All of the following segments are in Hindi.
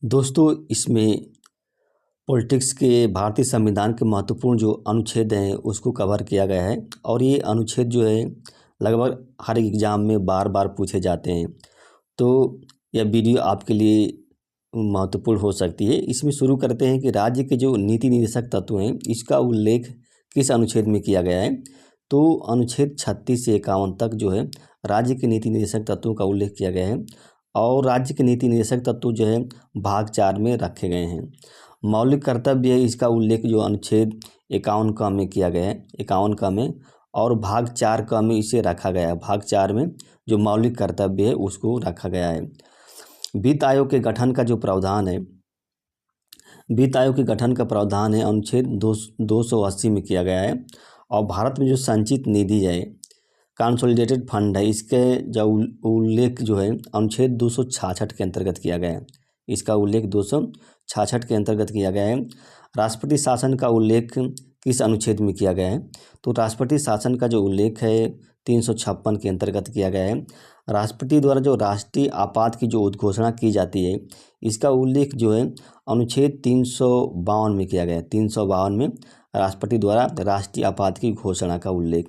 दोस्तों, इसमें पॉलिटिक्स के भारतीय संविधान के महत्वपूर्ण जो अनुच्छेद हैं उसको कवर किया गया है और ये अनुच्छेद जो है लगभग हर एग्ज़ाम में बार बार पूछे जाते हैं। तो यह वीडियो आपके लिए महत्वपूर्ण हो सकती है। इसमें शुरू करते हैं कि राज्य के जो नीति निर्देशक तत्व हैं इसका उल्लेख किस अनुच्छेद में किया गया है। तो अनुच्छेद 36 से 51 तक जो है राज्य के नीति निर्देशक तत्वों का उल्लेख किया गया है और राज्य के नीति निर्देशक तत्व जो है भाग 4 में रखे गए हैं। मौलिक कर्तव्य है इसका उल्लेख जो अनुच्छेद 51 क में किया गया है, 51 क में, और भाग 4 क में इसे रखा गया है। भाग 4 में जो मौलिक कर्तव्य है उसको रखा गया है। वित्त आयोग के गठन का जो प्रावधान है, वित्त आयोग के गठन का प्रावधान है अनुच्छेद 280 में किया गया है। और भारत में जो संचित निधि है, कंसोलिडेटेड फंड है, इसके जो उल्लेख जो है अनुच्छेद 266 के अंतर्गत किया गया है। इसका उल्लेख 266 के अंतर्गत किया गया है। राष्ट्रपति शासन का उल्लेख किस अनुच्छेद में किया गया है? तो राष्ट्रपति शासन का जो उल्लेख है 356 के अंतर्गत किया गया है। राष्ट्रपति द्वारा जो राष्ट्रीय आपात की जो उद्घोषणा की जाती है इसका उल्लेख जो है अनुच्छेद 352 में किया गया है। 352 में राष्ट्रपति द्वारा राष्ट्रीय आपात की घोषणा का उल्लेख।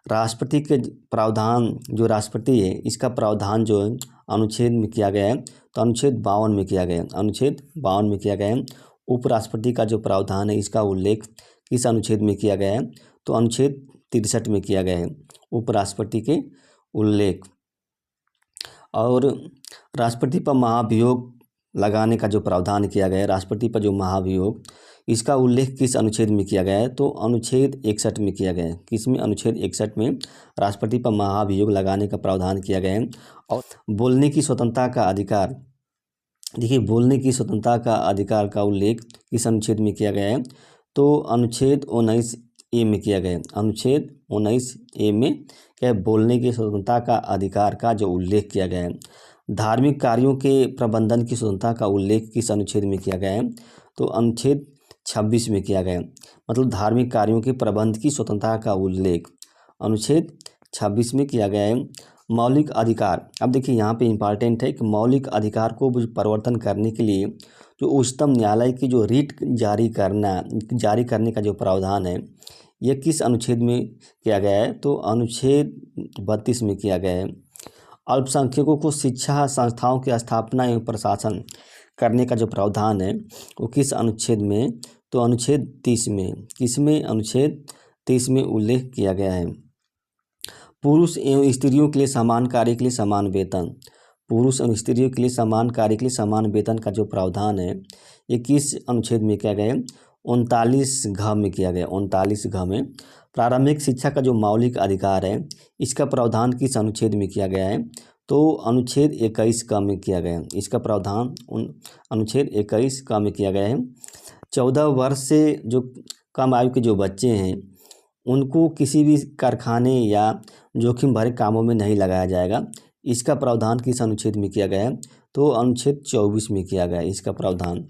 राष्ट्रपति के प्रावधान, जो राष्ट्रपति है इसका प्रावधान जो है अनुच्छेद में किया गया है, तो अनुच्छेद 52 में किया गया है। अनुच्छेद 52 में किया गया है। उपराष्ट्रपति का जो प्रावधान है इसका उल्लेख किस अनुच्छेद में किया गया है? तो अनुच्छेद 63 में किया गया है, उपराष्ट्रपति के उल्लेख। और राष्ट्रपति पर महाभियोग लगाने का जो प्रावधान किया गया है, राष्ट्रपति पर जो महाभियोग, इसका उल्लेख किस अनुच्छेद में किया गया है? तो अनुच्छेद 61 में किया गया है। किसमें? अनुच्छेद 61 में राष्ट्रपति पर महाभियोग लगाने का प्रावधान किया गया है। और बोलने की स्वतंत्रता का अधिकार, देखिए बोलने की स्वतंत्रता का अधिकार का उल्लेख किस अनुच्छेद में किया गया है? तो अनुच्छेद 19A में किया गया है। अनुच्छेद 19A में क्या है? बोलने की स्वतंत्रता का अधिकार का जो उल्लेख किया गया है। धार्मिक कार्यों के प्रबंधन की स्वतंत्रता का उल्लेख किस अनुच्छेद में किया गया है? तो अनुच्छेद 26 में किया गया है। मतलब धार्मिक कार्यों के प्रबंध की स्वतंत्रता का उल्लेख अनुच्छेद 26 में किया गया है। मौलिक अधिकार, अब देखिए यहाँ पे इम्पॉर्टेंट है कि मौलिक अधिकार को परिवर्तन करने के लिए जो उच्चतम न्यायालय की जो रिट जारी करने का जो प्रावधान है यह किस अनुच्छेद में किया गया है? तो अनुच्छेद 32 में किया गया है। अल्पसंख्यकों को शिक्षा संस्थाओं की स्थापना एवं प्रशासन करने का जो प्रावधान है वो किस अनुच्छेद में? तो अनुच्छेद 30 में। किसमें? अनुच्छेद 30 में उल्लेख किया गया है। पुरुष एवं स्त्रियों के लिए समान कार्य के लिए समान वेतन, पुरुष एवं स्त्रियों के लिए समान कार्य के लिए समान वेतन का जो प्रावधान है ये किस अनुच्छेद में किया गया है? 39 घ में किया गया। 39 घ में। प्रारंभिक शिक्षा का जो मौलिक अधिकार है इसका प्रावधान किस अनुच्छेद में किया गया है? तो अनुच्छेद 21 क में किया गया है। इसका प्रावधान अनुच्छेद 21 क में किया गया है। 14 वर्ष से जो कम आयु के जो बच्चे हैं उनको किसी भी कारखाने या जोखिम भरे कामों में नहीं लगाया जाएगा। इसका प्रावधान किस अनुच्छेद में किया गया है? तो अनुच्छेद 24 में किया गया है इसका प्रावधान।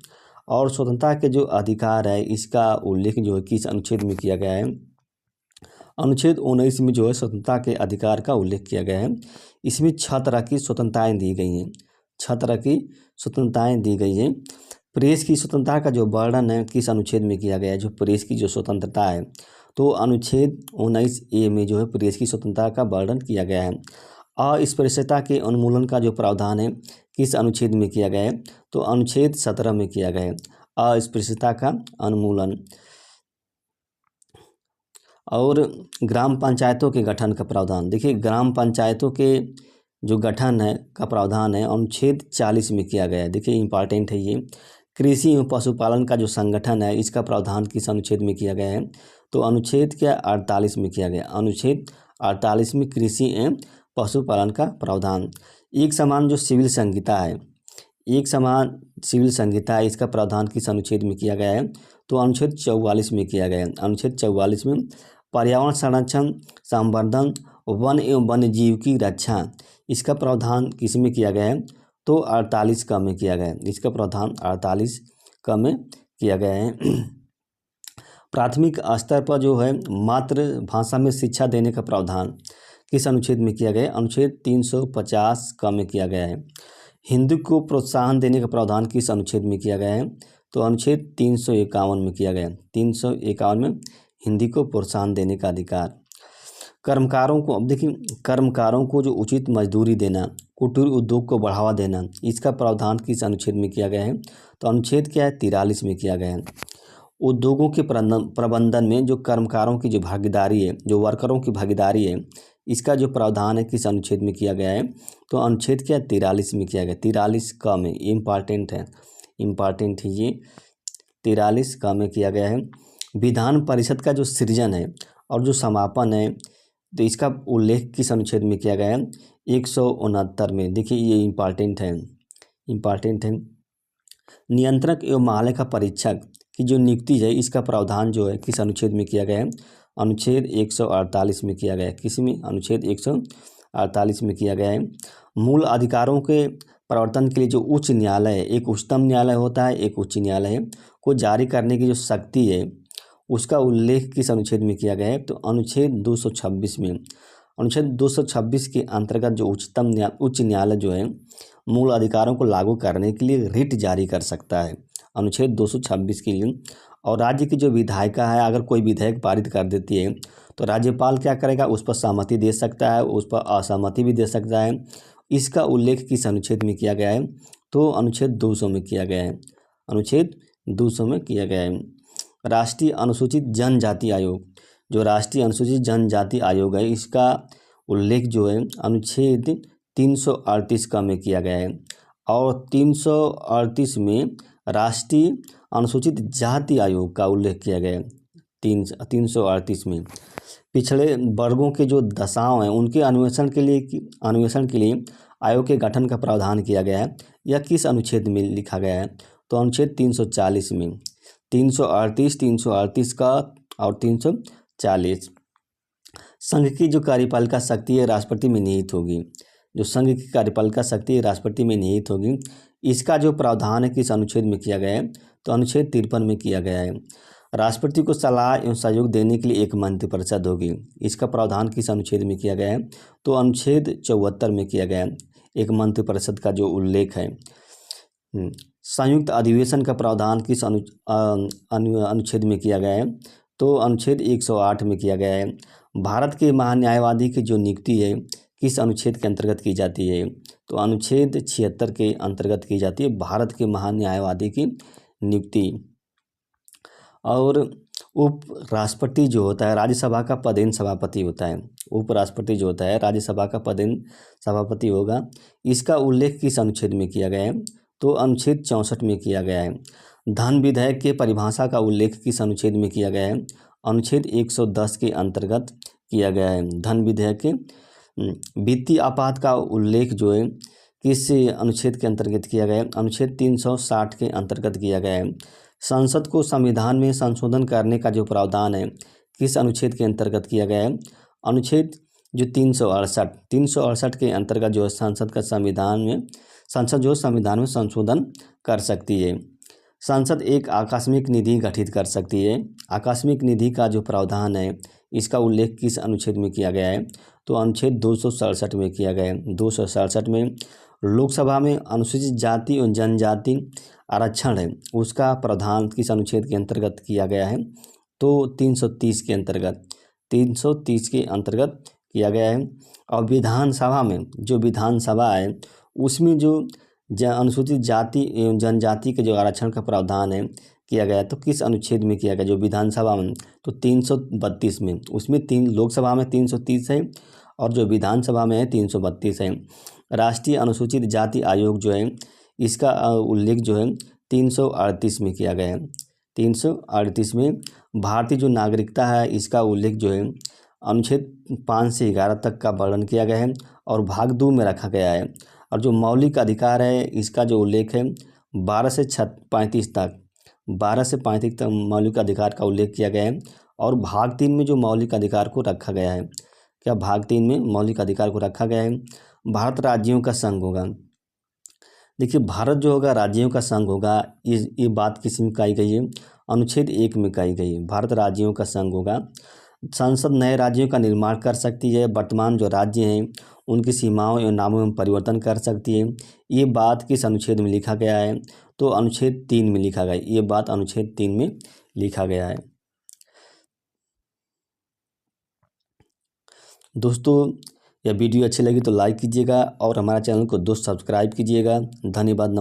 और स्वतंत्रता के जो अधिकार है इसका उल्लेख जो है किस अनुच्छेद में किया गया है? अनुच्छेद 19 में जो है स्वतंत्रता के अधिकार का उल्लेख किया गया है। इसमें 6 तरह की स्वतंत्रताएँ दी गई हैं। 6 तरह की स्वतंत्रताएँ दी गई हैं। प्रेस की स्वतंत्रता का जो वर्णन है किस अनुच्छेद में किया गया है? जो प्रेस की जो स्वतंत्रता है तो अनुच्छेद 19A में जो है प्रेस की स्वतंत्रता का वर्णन किया गया है। अस्पृश्यता के उन्मूलन का जो प्रावधान है किस अनुच्छेद में किया गया है? तो अनुच्छेद 17 में किया गया है, अस्पृश्यता का उन्मूलन। और ग्राम पंचायतों के गठन का प्रावधान, देखिए ग्राम पंचायतों के जो गठन है का प्रावधान है अनुच्छेद 40 में किया गया है। देखिए इंपॉर्टेंट है ये। कृषि एवं पशुपालन का जो संगठन है इसका प्रावधान किस अनुच्छेद में किया गया है? तो अनुच्छेद 48 में किया गया। अनुच्छेद 48 में कृषि एवं पशुपालन का प्रावधान। एक समान जो सिविल संहिता है, एक समान सिविल संहिता है, इसका प्रावधान किस अनुच्छेद में किया गया है? तो अनुच्छेद 44 में किया गया है। अनुच्छेद 44 में। पर्यावरण संरक्षण, संवर्धन, वन एवं वन्य जीव की रक्षा, इसका प्रावधान किस में किया गया है? तो 48 क में किया गया है। इसका प्रावधान 48 क में किया गया है। प्राथमिक स्तर पर जो है मातृभाषा में शिक्षा देने का प्रावधान किस अनुच्छेद में किया गया है? अनुच्छेद 350 क में किया गया है। हिंदी को प्रोत्साहन देने का प्रावधान किस अनुच्छेद में किया गया है? तो अनुच्छेद 351 में किया गया है। 351 में हिंदी को प्रोत्साहन देने का अधिकार। कर्मकारों को, अब देखिए, कर्मकारों को जो उचित मजदूरी देना, कुटीर उद्योग को बढ़ावा देना, इसका प्रावधान किस अनुच्छेद में किया गया है? तो अनुच्छेद क्या है? 43 में किया गया है। उद्योगों के प्रबंधन में जो कर्मकारों की जो भागीदारी है, जो वर्करों की भागीदारी है, इसका जो प्रावधान है किस अनुच्छेद में किया गया है? तो अनुच्छेद क्या है? 43 में किया गया। 43 क में, इम्पॉर्टेंट है, इम्पॉर्टेंट है ये, 43 क में किया गया है। विधान परिषद का जो सृजन है और जो समापन है, तो इसका उल्लेख किस अनुच्छेद में किया गया है? 169 में। देखिए ये इम्पॉर्टेंट है, इम्पॉर्टेंट है। नियंत्रक एवं महालेखा परीक्षक की जो नियुक्ति है, इसका प्रावधान जो है किस अनुच्छेद में किया गया है? अनुच्छेद 148 में किया गया है। किस में? अनुच्छेद 148 में किया गया है। मूल अधिकारों के प्रवर्तन के लिए जो उच्च न्यायालय है, एक उच्चतम न्यायालय होता है, एक उच्च न्यायालय है, को जारी करने की जो शक्ति है, उसका उल्लेख किस अनुच्छेद में किया गया है? तो अनुच्छेद 226 में। अनुच्छेद 226 के अंतर्गत जो उच्च न्यायालय जो है, मूल अधिकारों को लागू करने के लिए रिट जारी कर सकता है, अनुच्छेद 226 के लिए। और राज्य की जो विधायिका है, अगर कोई विधेयक पारित कर देती है, तो राज्यपाल क्या करेगा? उस पर सहमति दे सकता है, उस पर असहमति भी दे सकता है। इसका उल्लेख किस अनुच्छेद में किया गया है? तो अनुच्छेद 200 में किया गया है, अनुच्छेद 200 में किया गया है। राष्ट्रीय अनुसूचित जनजाति आयोग, जो राष्ट्रीय अनुसूचित जनजाति आयोग है, इसका उल्लेख जो है अनुच्छेद 338 का में किया गया है। और 338 में राष्ट्रीय अनुसूचित जाति आयोग का उल्लेख किया गया है। 338 में पिछड़े वर्गों के जो दशाओं हैं, उनके अन्वेषण के लिए आयोग के गठन का प्रावधान किया गया है। यह किस अनुच्छेद में लिखा गया है? तो अनुच्छेद 340 में। 338 का और 340। संघ की जो कार्यपालिका शक्ति है, राष्ट्रपति में निहित होगी। जो संघ की कार्यपालिका शक्ति है, राष्ट्रपति में निहित होगी। इसका जो प्रावधान है किस अनुच्छेद में किया गया है? तो अनुच्छेद 53 में किया गया है। राष्ट्रपति को सलाह एवं सहयोग देने के लिए एक मंत्रिपरिषद होगी। इसका प्रावधान किस अनुच्छेद में किया गया है? तो अनुच्छेद 74 में किया गया है, एक मंत्रिपरिषद का जो उल्लेख है। संयुक्त अधिवेशन का प्रावधान किस अनुच्छेद में किया गया है? तो अनुच्छेद 108 में किया गया है। भारत के महान्यायवादी की जो नियुक्ति है, किस अनुच्छेद के अंतर्गत की जाती है? तो अनुच्छेद 76 के अंतर्गत की जाती है, भारत के महान्यायवादी की नियुक्ति। और उपराष्ट्रपति जो होता है, राज्यसभा का पदेन सभापति होता है। उपराष्ट्रपति जो होता है, राज्यसभा का पदेन सभापति होगा। इसका उल्लेख किस अनुच्छेद में किया गया है? तो अनुच्छेद 64 में किया गया है। धन विधेयक के परिभाषा का उल्लेख किस अनुच्छेद में किया गया है? अनुच्छेद 110 के अंतर्गत किया गया है। धन विधेयक के वित्तीय आपात का उल्लेख जो है किस अनुच्छेद के अंतर्गत किया गया है? अनुच्छेद 360 के अंतर्गत किया गया है। संसद को संविधान में संशोधन करने का जो प्रावधान है, किस अनुच्छेद के अंतर्गत किया गया है? अनुच्छेद जो 368 के अंतर्गत जो है संसद जो संविधान में संशोधन कर सकती है। संसद एक आकस्मिक निधि गठित कर सकती है। आकस्मिक निधि का जो प्रावधान है, इसका उल्लेख किस अनुच्छेद में किया गया है? तो अनुच्छेद 267 में किया गया है। 267 में लोकसभा में अनुसूचित जाति और जनजाति आरक्षण है, उसका प्रावधान किस अनुच्छेद के अंतर्गत किया गया है? तो 330 के अंतर्गत, 330 के अंतर्गत किया गया है। और विधानसभा में, जो विधानसभा है, उसमें जो अनुसूचित जाति एवं जनजाति के जो आरक्षण का प्रावधान है किया गया, तो किस अनुच्छेद में किया गया? जो विधानसभा में, तो 332 में। उसमें लोकसभा में 330 है और जो विधानसभा में है 332 है। राष्ट्रीय अनुसूचित जाति आयोग जो है, इसका उल्लेख जो है 338 में किया गया है। 338 में भारतीय जो नागरिकता है, इसका उल्लेख जो है अनुच्छेद 5 से 11 तक का वर्णन किया गया है और भाग 2 में रखा गया है। और जो मौलिक अधिकार है, इसका जो उल्लेख है 12 से 35 तक, 12 से 35 तक मौलिक अधिकार का उल्लेख किया गया है। और भाग 3 में जो मौलिक अधिकार को रखा गया है, क्या भाग 3 में मौलिक अधिकार को रखा गया है? भारत राज्यों का संघ होगा। देखिए, भारत जो होगा राज्यों का संघ होगा। ये बात किस में कही गई है? अनुच्छेद 1 में कही गई है। भारत राज्यों का संघ होगा। संसद नए राज्यों का निर्माण कर सकती है। वर्तमान जो राज्य हैं, उनकी सीमाओं एवं नामों में परिवर्तन कर सकती है। ये बात किस अनुच्छेद में लिखा गया है? तो अनुच्छेद 3 में लिखा गया है। ये बात अनुच्छेद 3 में लिखा गया है। दोस्तों, यह वीडियो अच्छी लगी तो लाइक कीजिएगा और हमारे चैनल को दोस्त सब्सक्राइब कीजिएगा। धन्यवाद।